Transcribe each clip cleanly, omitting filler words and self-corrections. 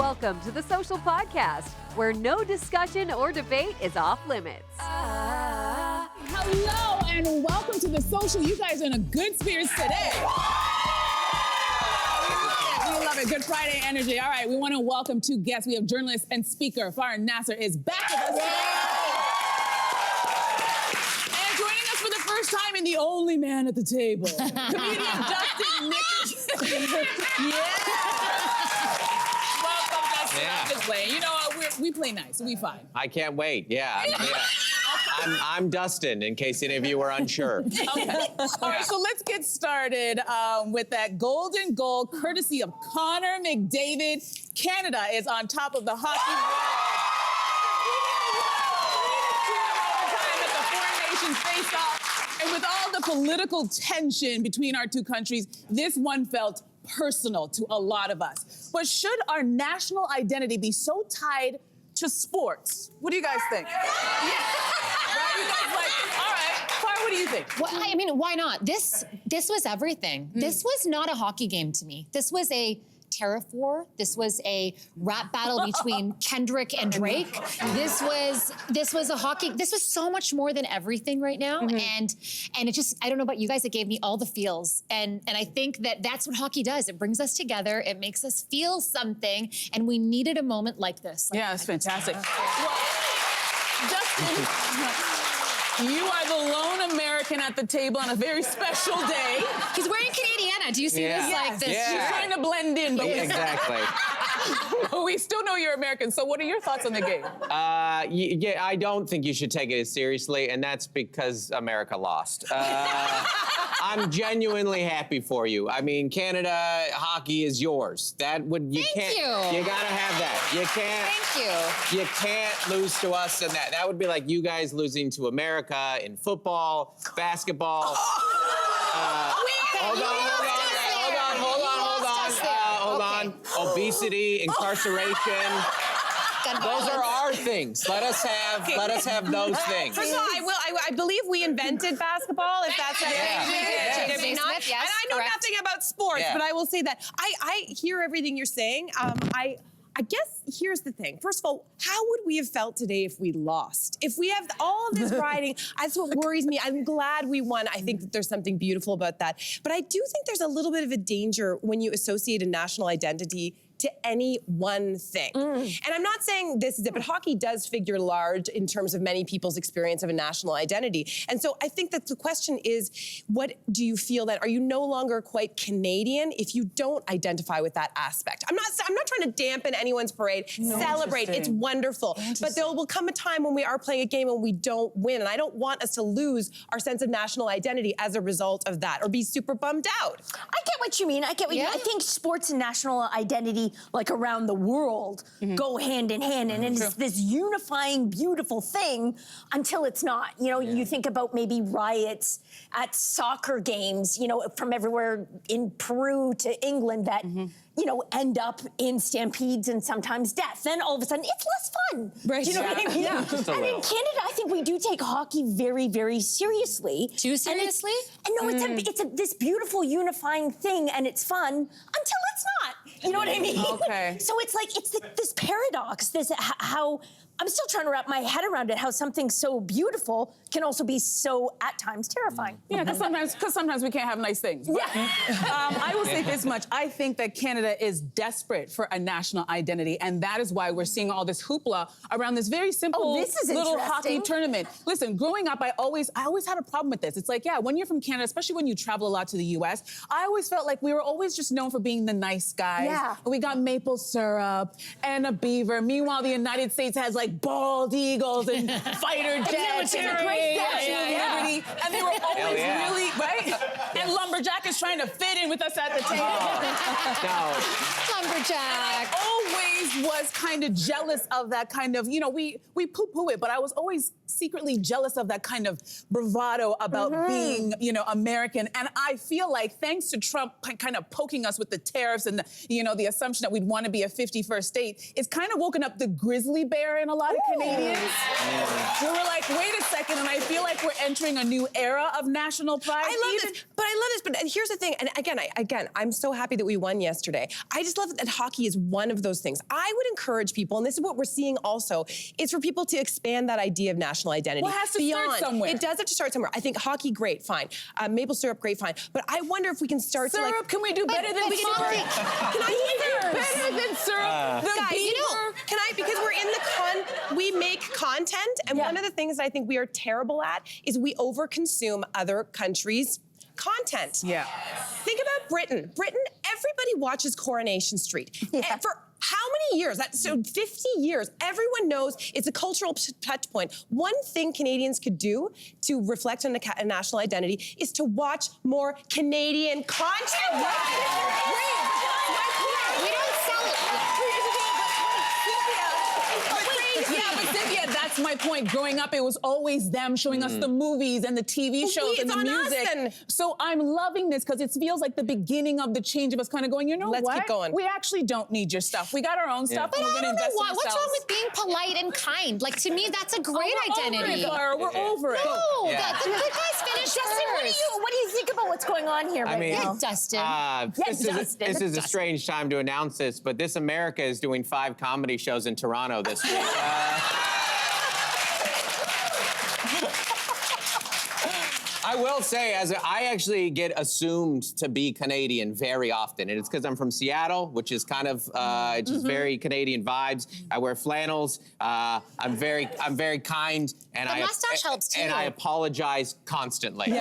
Welcome to the Social Podcast, where no discussion or debate is off limits. Hello and welcome to the Social. You guys are in a good spirits today. We love it. Good Friday energy. All right, we want to welcome two guests. We have journalist and speaker Farhan Nasser is back with us today. And joining us for the first time and the only man at the table, comedian Dustin Nickerson. Welcome, Dustin. Yeah. I'm just playing. You know what? We play nice. We fine. I can't wait. Yeah. I'm Dustin, in case any of you were unsure. Okay. All right, so let's get started with that golden goal, courtesy of Connor McDavid. Canada is on top of the hockey world. At the Four Nations face-off. And with all the political tension between our two countries, this one felt personal to a lot of us. But should our national identity be so tied to sports? What do you guys think? Yeah. Right? You guys like, all right. Far, what do you think? Well, I mean, why not? This was everything. This was not a hockey game to me. This was a tariff war. This was a rap battle between Kendrick and Drake. This was a hockey. This was so much more than everything right now. And it just, I don't know about you guys, it gave me all the feels. And I think that that's what hockey does. It brings us together. It makes us feel something. And we needed a moment like this. Yeah, it's fantastic. Well, Dustin, you are the lone American at the table on a very special day. He's wearing Canadiana. Do you see this? Yeah. Like this? Yeah. You're trying to blend in, but Exactly. we still know you're American. So what are your thoughts on the game? Yeah, I don't think you should take it as seriously, and that's because America lost. I'm genuinely happy for you. I mean, Canada hockey is yours. Thank you. You gotta have that. You can't. Thank you. You can't lose to us in that. That would be like you guys losing to America in football, basketball. Hold on. Obesity, incarceration. Those are our things. Let us have those things. First of all, I believe we invented basketball, if that's Yeah. Did we not? Smith, yes, And I know correct. nothing about sports, Yeah. but I will say that I hear everything you're saying. I guess here's the thing. First of all, how would we have felt today if we lost? If we have all of this riding, that's what worries me. I'm glad we won. I think that there's something beautiful about that. But I do think there's a little bit of a danger when you associate a national identity to any one thing. And I'm not saying this is it, but hockey does figure large in terms of many people's experience of a national identity. And so I think that the question is, what do you feel that, are you no longer quite Canadian if you don't identify with that aspect? I'm not trying to dampen anyone's parade. Celebrate, it's wonderful. But there will come a time when we are playing a game and we don't win. And I don't want us to lose our sense of national identity as a result of that or be super bummed out. I get what you mean. I get what you mean. I think sports and national identity, like around the world, go hand in hand, and it's this unifying, beautiful thing until it's not. You know, you think about maybe riots at soccer games, you know, from everywhere in Peru to England that, you know, end up in stampedes and sometimes death. Then all of a sudden, it's less fun. Right. Do you know what I mean? Yeah, just a and in little. Canada, I think we do take hockey very, very seriously. Too seriously? And no, it's this beautiful unifying thing, and it's fun until it's not. You know what I mean? Okay. So it's like this paradox. How I'm still trying to wrap my head around it. How something so beautiful can also be so at times terrifying. Yeah, because sometimes we can't have nice things. But, I will say this much. I think that Canada is desperate for a national identity, and that is why we're seeing all this hoopla around this very simple this is little hockey interesting. tournament. Listen, growing up, I always had a problem with this. It's like, yeah, when you're from Canada, especially when you travel a lot to the US, I always felt like we were always just known for being the nice guys. Yeah. We got maple syrup and a beaver. Meanwhile, the United States has like bald eagles and fighter jets. it's a great Statue of Liberty. And they were always yeah. really, right? And Lumberjack is trying to fit in with us at the table. No. Lumberjack. Always was kind of jealous of that kind of, you know, we poo-poo it, but I was always secretly jealous of that kind of bravado about being, you know, American. And I feel like thanks to Trump kind of poking us with the tariffs and the, you know, the assumption that we'd want to be a 51st state, it's kind of woken up the grizzly bear in a lot of Canadians. We were like, wait a second, and I feel like we're entering a new era of national pride. I love this, but here's the thing, and again, I'm so happy that we won yesterday. I just love that hockey is one of those things. I would encourage people, and this is what we're seeing also, is for people to expand that idea of national identity. Well, it has to start somewhere. It does have to start somewhere. I think hockey, great, fine. Maple syrup, great, fine. But I wonder if we can start syrup, to like... can we do better than syrup? Can I do better than syrup? Guys, can I, because we're in the we make content, and one of the things that I think we are terrible at is we overconsume other countries' content. Yeah. Think about Britain. Everybody watches Coronation Street. For how many years? So 50 years. Everyone knows it's a cultural touch point. One thing Canadians could do to reflect on a national identity is to watch more Canadian content. We don't sell it. Yeah, but Cynthia, that's my point. Growing up, it was always them showing us the movies and the TV shows and the music. So I'm loving this because it feels like the beginning of the change of us kind of going, you know what? Let's keep going. We actually don't need your stuff. We got our own stuff. But And we're I going to don't know invest in what's ourselves. wrong with being polite and kind? Like, to me, that's a great identity. We're over it. No, Yeah. the good guys finish Justin, first. what do you think about what's going on here right now? Dustin. This is a strange time to announce this, but This America is doing 5 comedy shows in Toronto this week. I will say, I actually get assumed to be Canadian very often, and it's because I'm from Seattle, which is kind of just very Canadian vibes. I wear flannels. I'm very kind, and The mustache helps too. And I apologize constantly.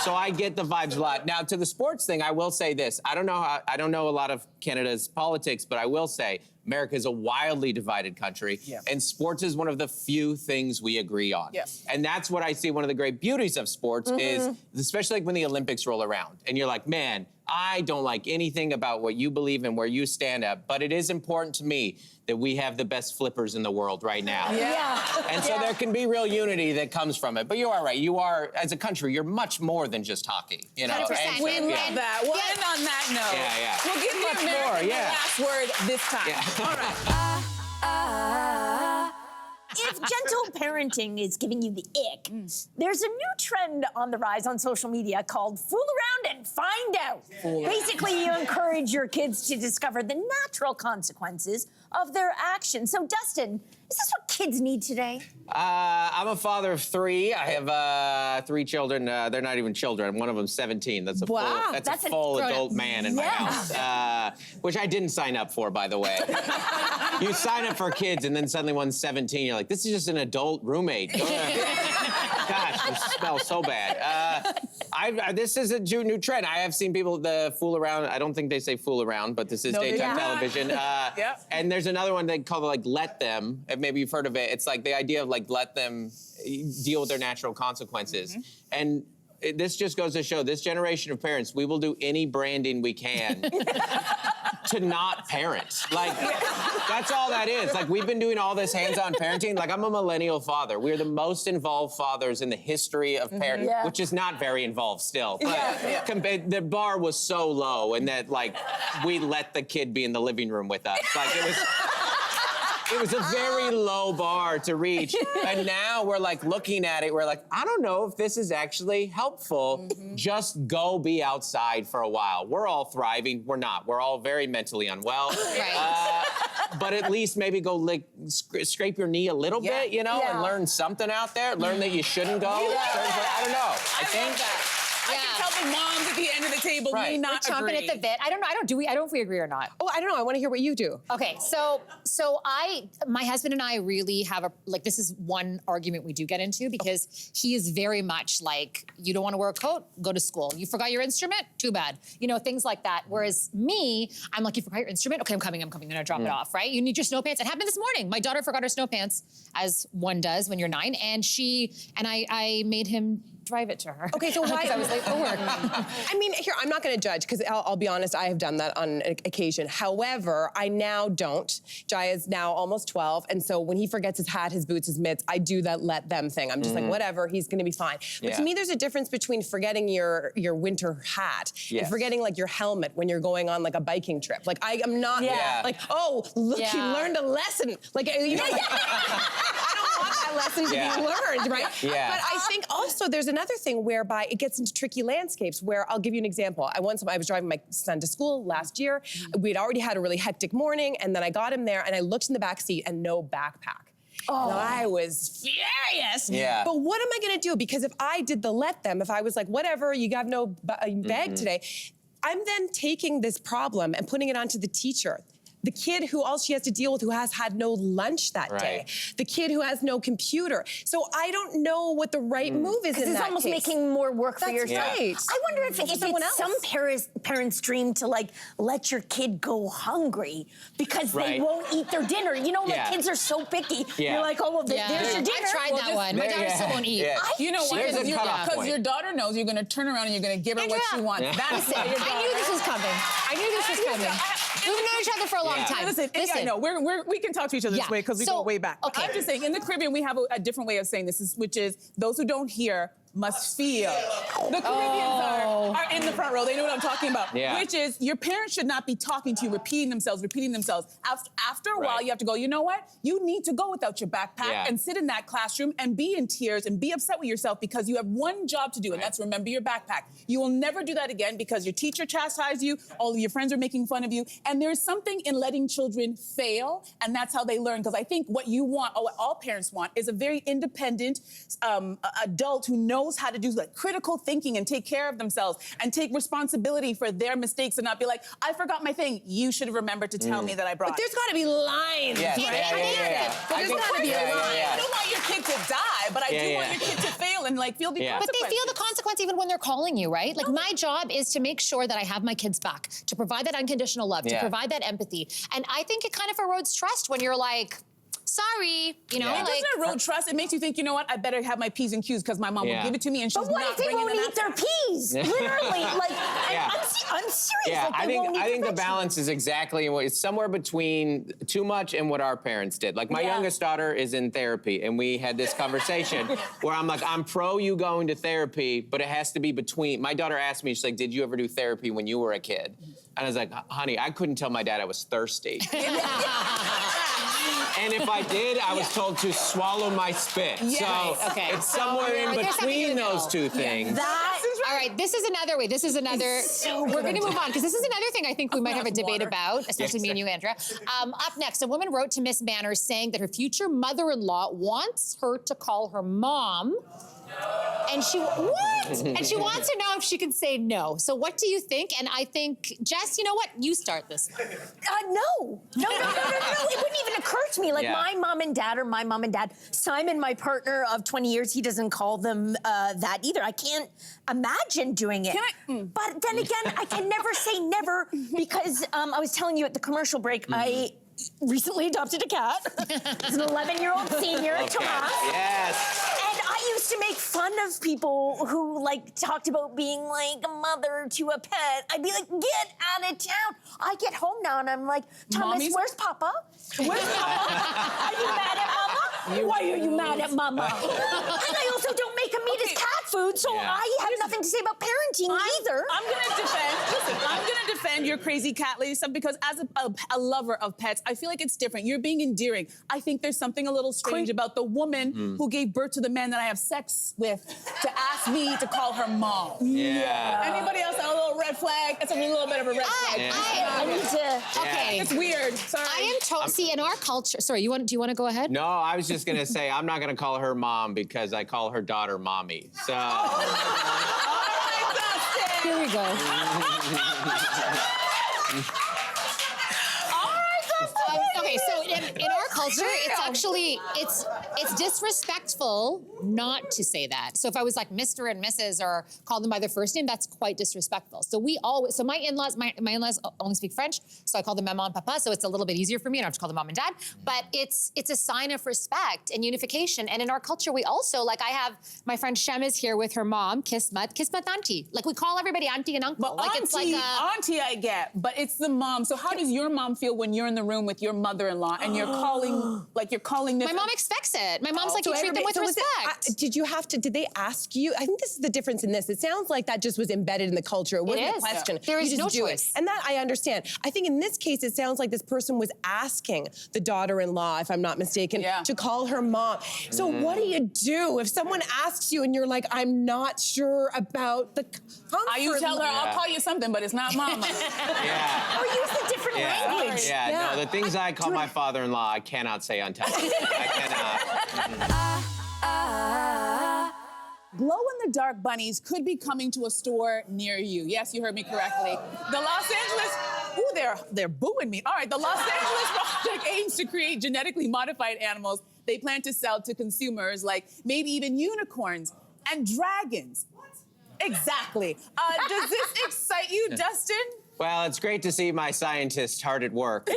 So I get the vibes a lot. Now, to the sports thing, I will say this: I don't know a lot of Canada's politics, but I will say America is a wildly divided country, and sports is one of the few things we agree on. And that's what I see one of the great beauties of sports is, especially like when the Olympics roll around, and you're like, man, I don't like anything about what you believe and where you stand at, but it is important to me that we have the best flippers in the world right now. And so there can be real unity that comes from it. But you are right. You are, as a country, you're much more than just hockey. You know. 100%. We love that. We'll end on that note. We'll give the American the last word this time. All right. If gentle parenting is giving you the ick, there's a new trend on the rise on social media called fool around and find out. Basically, you encourage your kids to discover the natural consequences of their actions. So, Dustin, is this what kids need today? I'm a father of 3. I have 3 children. They're not even children. One of them's 17. That's a full adult man in my house, which I didn't sign up for, by the way. You sign up for kids, and then suddenly one's 17. You're like, this is just an adult roommate. Gosh, it smells so bad. This is a new trend. I have seen people fool around. I don't think they say fool around, but this is daytime television. And there's another one they call it like let them. Maybe you've heard of it. It's like the idea of like let them deal with their natural consequences. And this just goes to show this generation of parents, we will do any branding we can to not parent. Like, that's all that is. Like, we've been doing all this hands-on parenting. Like, I'm a millennial father. We're the most involved fathers in the history of parenting, which is not very involved still. But the bar was so low, and that, like, we let the kid be in the living room with us. Like, it was a very low bar to reach. And now we're like looking at it, we're like, I don't know if this is actually helpful. Just go be outside for a while. We're all thriving. We're not. We're all very mentally unwell. But at least maybe go scrape your knee a little bit, you know, and learn something out there. Learn that you shouldn't go. I don't know. I think that. I can tell the moms at the end of the table may not Chomping at the bit. I don't know. I don't know if we agree or not. Oh, I don't know. I want to hear what you do. Okay, so my husband and I really have this is one argument we do get into because he is very much like, you don't want to wear a coat, go to school. You forgot your instrument? Too bad. You know, things like that. Whereas me, I'm like, you forgot your instrument? Okay, I'm coming, then I drop it off, right? You need your snow pants. It happened this morning. My daughter forgot her snow pants, as one does when you're 9, and I made him drive it to her. Okay, so why? Because I was late for work. I mean, here, I'm not going to judge, because I'll be honest, I have done that on occasion. However, I now don't. Jai is now almost 12, and so when he forgets his hat, his boots, his mitts, I do that let them thing. I'm just like, whatever, he's going to be fine. But to me, there's a difference between forgetting your winter hat and forgetting like your helmet when you're going on like a biking trip. Like, I am not like, oh, look, you learned a lesson. Like, you know, I don't want that. that lesson to be learned, right? Yeah. But I think also there's another thing whereby it gets into tricky landscapes where I'll give you an example. I was driving my son to school last year. We'd already had a really hectic morning, and then I got him there, and I looked in the back seat and no backpack. And I was furious. Yeah. But what am I gonna do? Because if I did the let them, if I was like, whatever, you have no bag today, I'm then taking this problem and putting it onto the teacher. The kid who all she has to deal with who has had no lunch that day. The kid who has no computer. So I don't know what the right move is in that it's almost case. making more work for yourself. Right. I wonder if it's some parents' dream to like let your kid go hungry because they won't eat their dinner. You know, like kids are so picky. You're like, oh, well, there's your dinner. I tried that one. My daughter still won't eat. You know why? Because your daughter knows you're going to turn around and you're going to give her what she wants. That's it. I knew this was coming. We've known each other for a long time. Listen. I know we can talk to each other this way because we go way back. Okay. I'm just saying, in the Caribbean, we have a different way of saying this, which is those who don't hear must feel. The Caribbeans are in the front row. They know what I'm talking about. Which is your parents should not be talking to you, repeating themselves. After a while, you have to go, you know what? You need to go without your backpack and sit in that classroom and be in tears and be upset with yourself because you have one job to do, and that's remember your backpack. You will never do that again because your teacher chastised you, all of your friends are making fun of you, and there's something in letting children fail, and that's how they learn. Because I think what you want, or what all parents want, is a very independent adult who knows how to do like critical thinking and take care of themselves and take responsibility for their mistakes and not be like, I forgot my thing. You should have remembered to tell me that I brought it. But there's got to be lines. But there's got to be a line. I don't want your kid to die, but I do want your kid to fail and like feel the consequence. But they feel the consequence even when they're calling you, right? Like my job is to make sure that I have my kids back, to provide that unconditional love, to provide that empathy. And I think it kind of erodes trust when you're like, sorry, you know, It doesn't erode trust. It makes you think, you know what? I better have my P's and Q's because my mom will give it to me and she's not bringing them. But what if they won't eat their peas? Literally, like, I'm serious. Yeah, like, I think the balance is exactly what it's somewhere between too much and what our parents did. Like my youngest daughter is in therapy, and we had this conversation where I'm like, I'm pro you going to therapy, but it has to be between. My daughter asked me, she's like, did you ever do therapy when you were a kid? And I was like, honey, I couldn't tell my dad I was thirsty. And if I did, I was told to swallow my spit. So it's somewhere in between those two things. All right, this is another way. This is another. We're going to move on because this is another thing I think we might have a debate about, especially me and you, Andrea. Up next, a woman wrote to Miss Manners saying that her future mother-in-law wants her to call her mom. And she And she wants to know if she can say no. So what do you think? And I think, Jess, you know what? You start this. No. It wouldn't even occur to me. Like my mom and dad are my mom and dad. Simon, my partner of 20 years, he doesn't call them that either. I can't imagine doing it. But then again, I can never say never because I was telling you at the commercial break, I recently adopted a cat. It's an 11-year-old senior, Tomas. Yes. And I used to make fun of people who like talked about being like a mother to a pet. I'd be like, get out of town. I get home now and I'm like, Thomas, where's Papa? Where's Papa? Are you mad at Mama? Why are you mad at Mama? And I also don't make him eat his cat food, so I have nothing to say about parenting either. I'm gonna defend your crazy cat lady stuff because as a lover of pets, I feel like it's different. You're being endearing. I think there's something a little strange about the woman who gave birth to the man that I have sex with to ask me to call her mom. Yeah. Anybody else have a little red flag? It's a little bit of a red flag. I need to. Okay. It's weird. Sorry. I am see, in our culture. Sorry, do you want to go ahead? No, I was just gonna say I'm not gonna call her mom because I call her daughter mommy. So. Here we go. Okay, so in our culture, it's actually it's disrespectful not to say that. So if I was like Mr. and Mrs. or called them by their first name, that's quite disrespectful. So my in-laws only speak French, so I call them maman and papa, so it's a little bit easier for me. I don't have to call them mom and dad. But it's a sign of respect and unification. And in our culture, we also, like I have my friend Shem is here with her mom, Kismet auntie. Like we call everybody auntie and uncle. But like auntie, it's like auntie I get, but it's the mom. So how does your mom feel when you're in the room with your mother-in-law and you're calling this? My mom expects it. it. My mom's like, you treat them with respect. Did they ask you? I think this is the difference in this. It sounds like that just was embedded in the culture. It wasn't a question. There is no do choice. it. And that I understand. I think in this case, it sounds like this person was asking the daughter-in-law, if I'm not mistaken, to call her mom. So what do you do if someone asks you and you're like, I'm not sure about the comfort? You tell her, I'll call you something, but it's not mama. Or use a different language. No, the things I call my father-in-law, I cannot say on television. I cannot. Glow-in-the-dark bunnies could be coming to a store near you. Yes, you heard me correctly. The Los Angeles, they're booing me. All right, the Los Angeles project aims to create genetically modified animals they plan to sell to consumers, like maybe even unicorns and dragons. Exactly. Does this excite you, Dustin? Well, it's great to see my scientists hard at work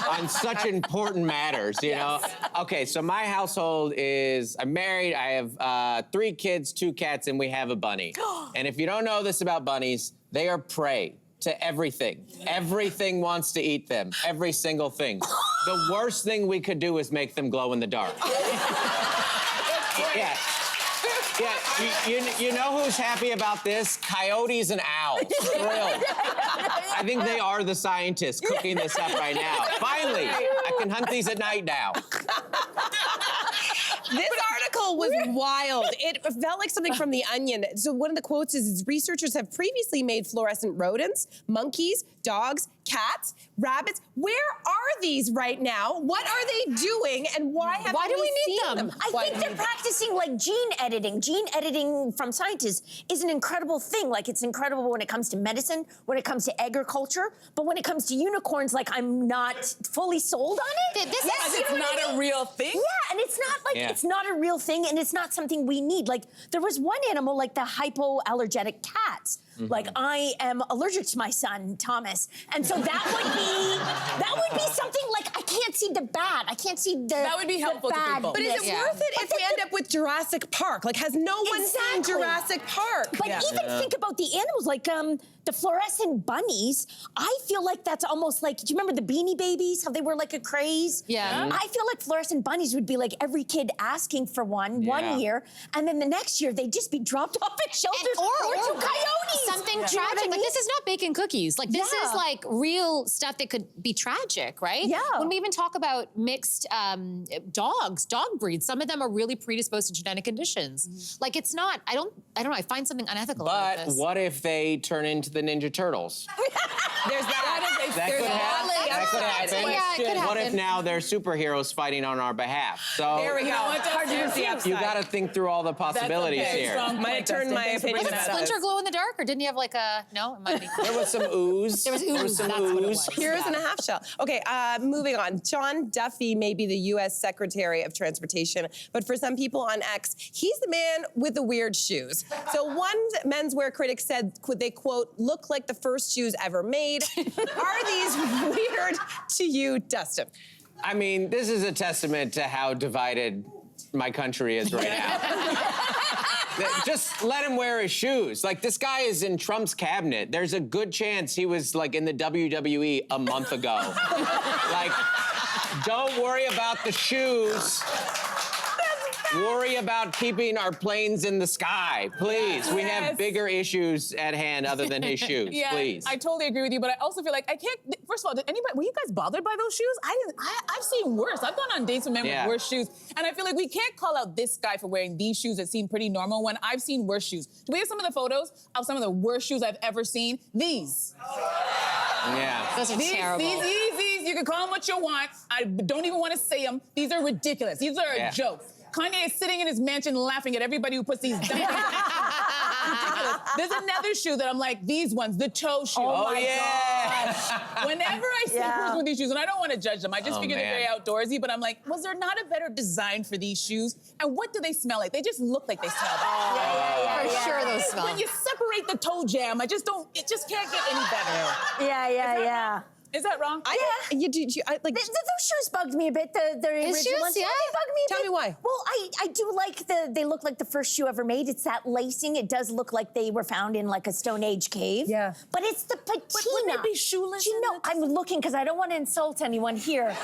on such important matters, you know? Okay, so my household is, I'm married, I have 3 kids, 2 cats, and we have a bunny. And if you don't know this about bunnies, they are prey to everything. Everything wants to eat them, every single thing. The worst thing we could do is make them glow in the dark. Yeah. Yeah, you know who's happy about this? Coyotes and owls. Thrilled. I think they are the scientists cooking this up right now. Finally, I can hunt these at night now. This article was wild. It felt like something from The Onion. So one of the quotes is researchers have previously made fluorescent rodents, monkeys, dogs, cats, rabbits. Where are these right now? What are they doing, and why do we need them? I think they're practicing like gene editing. Gene editing from scientists is an incredible thing. Like, it's incredible when it comes to medicine, when it comes to agriculture, but when it comes to unicorns, like, I'm not fully sold on it. It's not a real thing? Yeah, and it's not like, it's not a real thing, and it's not something we need. Like, there was one animal, like the hypoallergenic cats. Like, I am allergic to my son, Thomas. And so that would be something like, I can't see the bad. I can't see the That would be helpful to people. But is it worth it if we end up with Jurassic Park? Like, has no one seen Jurassic Park? But even think about the animals, like the fluorescent bunnies. I feel like that's almost like, do you remember the Beanie Babies? How they were like a craze? Yeah. I feel like fluorescent bunnies would be like every kid asking for one year, and then the next year they'd just be dropped off at shelters or to coyotes. Something You know tragic. what I mean? Like, this is not bacon cookies. Like, this is like real stuff that could be tragic, right? Yeah. When we even talk about mixed dogs, dog breeds, some of them are really predisposed to genetic conditions. Like, it's not, I don't know, I find something unethical about this. But what if they turn into the Ninja Turtles? There's that. That could happen. Yeah, it could happen. What if now they're superheroes fighting on our behalf? So There we go. you got to think through all the possibilities here. Might have turned my opinion Wasn't about Splinter this. glow in the dark, or didn't he have like a, no, it might be. There was some ooze. There was ooze, some that's what it ooze. was. Heroes in a half shell. Okay, moving on. Sean Duffy may be the U.S. Secretary of Transportation, but for some people on X, he's the man with the weird shoes. So one menswear critic said, they quote, look like the first shoes ever made. Are these weird to you, Dustin? I mean, this is a testament to how divided my country is right now. Just let him wear his shoes. Like, this guy is in Trump's cabinet. There's a good chance he was, like, in the WWE a month ago. Like, don't worry about the shoes. Worry about keeping our planes in the sky, please. We have bigger issues at hand other than his shoes, please. I totally agree with you, but I also feel like I can't. First of all, were you guys bothered by those shoes? I've seen worse. I've gone on dates with men with worse shoes, and I feel like we can't call out this guy for wearing these shoes that seem pretty normal when I've seen worse shoes. Do we have some of the photos of some of the worst shoes I've ever seen? These. Yeah. Those are terrible. These Yeezys, you can call them what you want. I don't even want to say them. These are ridiculous. These are a joke. Kanye is sitting in his mansion laughing at everybody who puts these dumb things. There's another shoe that I'm like, these ones, the toe shoe. Oh my gosh. Whenever I see a person with these shoes, and I don't want to judge them, I just figure they're very outdoorsy, but I'm like, was there not a better design for these shoes? And what do they smell like? They just look like they smell bad. For sure those smell. When you separate the toe jam, it just can't get any better. Yeah. Is that wrong? Those shoes bugged me a bit. The original shoes, ones, yeah. they bugged me a bit. Tell me why. Well, I do like they look like the first shoe ever made. It's that lacing. It does look like they were found in like a Stone Age cave. Yeah. But it's the patina. But wouldn't it be shoeless? You know, I'm looking because I don't want to insult anyone here.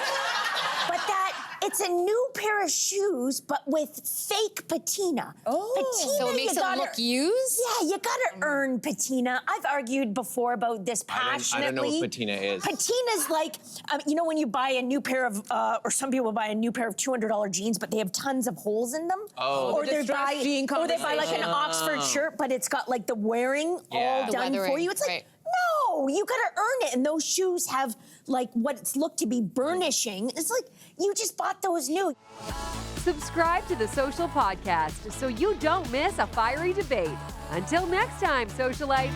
But It's a new pair of shoes, but with fake patina. Oh. Patina, So it makes it look used? Yeah, you gotta earn patina. I've argued before about this passionately. I don't know what patina is. Patina's like, you know when you buy a new pair of, or some people buy a new pair of $200 jeans, but they have tons of holes in them. Oh. Or they buy like an conversation. Oxford shirt, but it's got like the wearing all The done for weathering, you. It's like, right. no, you gotta earn it. And those shoes have like what look to be burnishing. It's like, you just bought those new. Subscribe to the Social Podcast so you don't miss a fiery debate. Until next time, socialites.